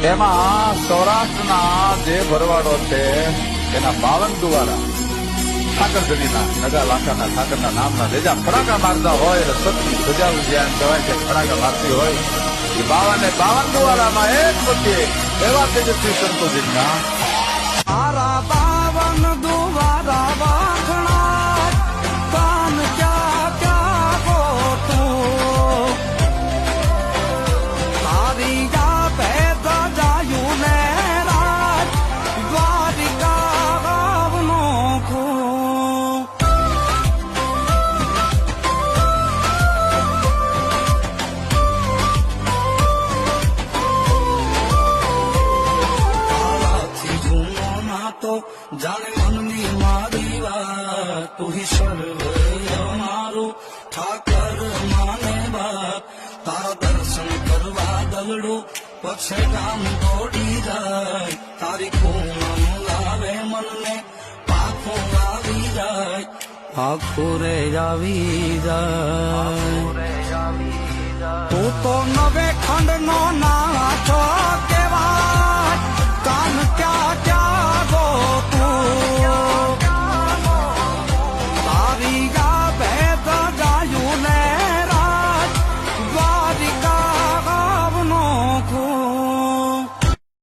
તેમાં સૌરાષ્ટ્રના જે ભરવાડો છે એના 52 દુવારા ઠાકરધણીના નગા લાખાના ઠાકરના નામના લેજા ફડાકા મારતા હોય એટલે સત્ય સજા જ્યાં કહેવાય છે ફડાકા મારતી હોય એ 52 દુવારામાં એક પછી એવા તેજસ્વી સંતોષીના મારા 52 દુવારા વાખણા કાન ક્યાં ક્યાં ગોતું તારી જા ભેગા જાયું ને રાત દ્વારિકા ગાવનો ખો તો જાણે મનની મારી વાત તું હી સર્વ અમારું ઠાકર માને બાપ તારા દર્શન કરવા દલડું પછી કામ દોડી જાય તારી પૂનમ લાવે મનને પાખું આવી જાય આખું રે આવી જાય તું તો નવે ખંડ નો નાથો